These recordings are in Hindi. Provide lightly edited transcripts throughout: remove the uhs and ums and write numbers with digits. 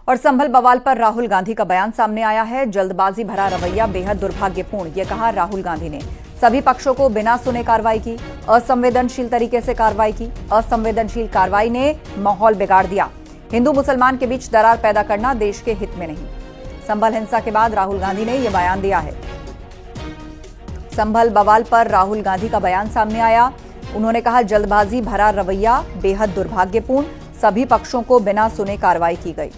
और संभल बवाल पर राहुल गांधी का बयान सामने आया है। जल्दबाजी भरा रवैया बेहद दुर्भाग्यपूर्ण, ये कहा राहुल गांधी ने। सभी पक्षों को बिना सुने कार्रवाई की, असंवेदनशील तरीके से कार्रवाई की। असंवेदनशील कार्रवाई ने माहौल बिगाड़ दिया। हिंदू मुसलमान के बीच दरार पैदा करना देश के हित में नहीं। संभल हिंसा के बाद राहुल गांधी ने यह बयान दिया है। संभल बवाल पर राहुल गांधी का बयान सामने आया। उन्होंने कहा, जल्दबाजी भरा रवैया बेहद दुर्भाग्यपूर्ण, सभी पक्षों को बिना सुने कार्रवाई की गई।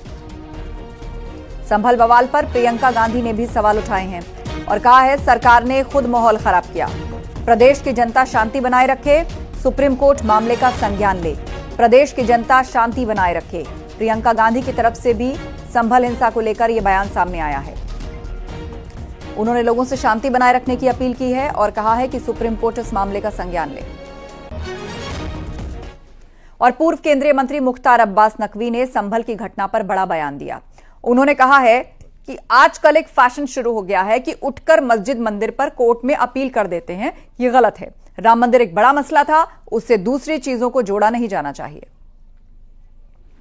संभल बवाल पर प्रियंका गांधी ने भी सवाल उठाए हैं और कहा है, सरकार ने खुद माहौल खराब किया। प्रदेश की जनता शांति बनाए रखे, सुप्रीम कोर्ट मामले का संज्ञान ले। प्रदेश की जनता शांति बनाए रखे। प्रियंका गांधी की तरफ से भी संभल हिंसा को लेकर यह बयान सामने आया है। उन्होंने लोगों से शांति बनाए रखने की अपील की है और कहा है कि सुप्रीम कोर्ट इस मामले का संज्ञान ले। और पूर्व केंद्रीय मंत्री मुख्तार अब्बास नकवी ने संभल की घटना पर बड़ा बयान दिया। उन्होंने कहा है कि आजकल एक फैशन शुरू हो गया है कि उठकर मस्जिद मंदिर पर कोर्ट में अपील कर देते हैं। ये गलत है। राम मंदिर एक बड़ा मसला था, उससे दूसरी चीजों को जोड़ा नहीं जाना चाहिए।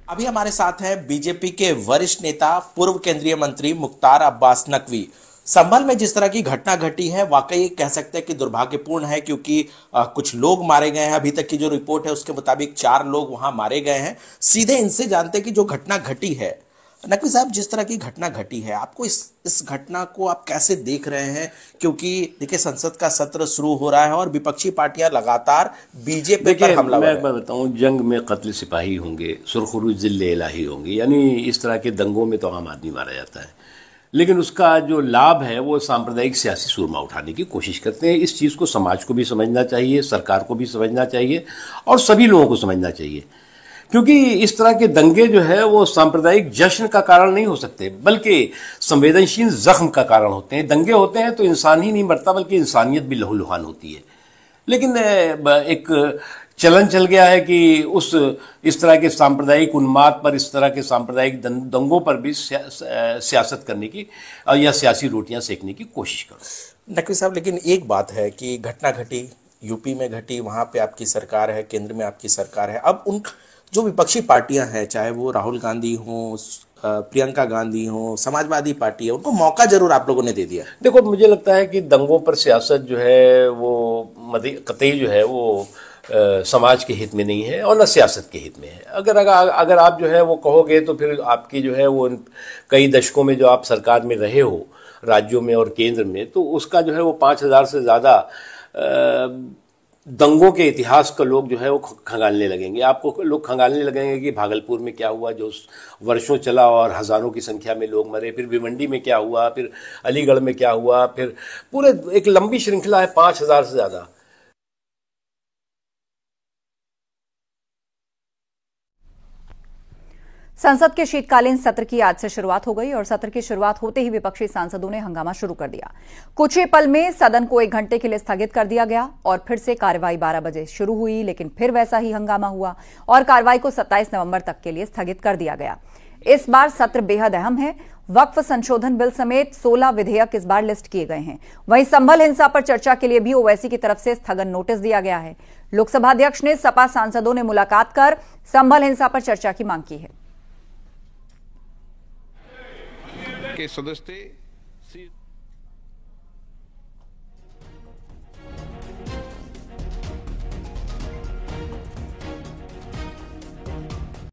अभी हमारे साथ हैं बीजेपी के वरिष्ठ नेता पूर्व केंद्रीय मंत्री मुख्तार अब्बास नकवी। संभल में जिस तरह की घटना घटी है, वाकई कह सकते हैं कि दुर्भाग्यपूर्ण है, क्योंकि कुछ लोग मारे गए हैं। अभी तक की जो रिपोर्ट है उसके मुताबिक 4 लोग वहां मारे गए हैं। सीधे इनसे जानते हैं कि जो घटना घटी है, नकवी साहब, जिस तरह की घटना घटी है, आपको इस घटना को आप कैसे देख रहे हैं? क्योंकि देखिए, संसद का सत्र शुरू हो रहा है और विपक्षी पार्टियां लगातार बीजेपी पर हमला। मैं बताऊं, जंग में कत्ल सिपाही होंगे, सुरखरू जिल्ले इलाही होंगे, यानी इस तरह के दंगों में तो आम आदमी मारा जाता है, लेकिन उसका जो लाभ है वो सांप्रदायिक सियासी सूरमा उठाने की कोशिश करते हैं। इस चीज़ को समाज को भी समझना चाहिए, सरकार को भी समझना चाहिए और सभी लोगों को समझना चाहिए, क्योंकि इस तरह के दंगे जो है वो सांप्रदायिक जश्न का कारण नहीं हो सकते, बल्कि संवेदनशील जख्म का कारण होते हैं। दंगे होते हैं तो इंसान ही नहीं मरता, बल्कि इंसानियत भी लहूलुहान होती है। लेकिन एक चलन चल गया है कि इस तरह के सांप्रदायिक उन्माद पर, इस तरह के सांप्रदायिक दंगों पर भी सियासत करने की या सियासी रोटियां सेकने की कोशिश करो। नकवी साहब, लेकिन एक बात है कि घटना घटी, यूपी में घटी, वहां पे आपकी सरकार है, केंद्र में आपकी सरकार है। अब उन जो विपक्षी पार्टियां हैं, चाहे वो राहुल गांधी हो, प्रियंका गांधी हो, समाजवादी पार्टी है, उनको मौका जरूर आप लोगों ने दे दिया। देखो, मुझे लगता है कि दंगों पर सियासत जो है वो कतई जो है वो समाज के हित में नहीं है और न सियासत के हित में है। अगर आप जो है वो कहोगे तो फिर आपकी जो है वो कई दशकों में जो आप सरकार में रहे हो, राज्यों में और केंद्र में, तो उसका जो है वो 5000 से ज़्यादा दंगों के इतिहास का लोग जो है वो खंगालने लगेंगे। आपको लोग खंगालने लगेंगे कि भागलपुर में क्या हुआ जो वर्षों चला और हज़ारों की संख्या में लोग मरे, फिर भिवंडी में क्या हुआ, फिर अलीगढ़ में क्या हुआ, फिर पूरे एक लंबी श्रृंखला है, 5000 से ज़्यादा। संसद के शीतकालीन सत्र की आज से शुरुआत हो गई और सत्र की शुरुआत होते ही विपक्षी सांसदों ने हंगामा शुरू कर दिया। कुछ ही पल में सदन को 1 घंटे के लिए स्थगित कर दिया गया और फिर से कार्रवाई 12 बजे शुरू हुई, लेकिन फिर वैसा ही हंगामा हुआ और कार्रवाई को 27 नवंबर तक के लिए स्थगित कर दिया गया। इस बार सत्र बेहद अहम है। वक्फ संशोधन बिल समेत 16 विधेयक इस बार लिस्ट किए गए हैं। वहीं संभल हिंसा पर चर्चा के लिए भी ओवैसी की तरफ से स्थगन नोटिस दिया गया है। लोकसभा अध्यक्ष ने सपा सांसदों ने मुलाकात कर संभल हिंसा पर चर्चा की मांग की है। के सदस्य थे।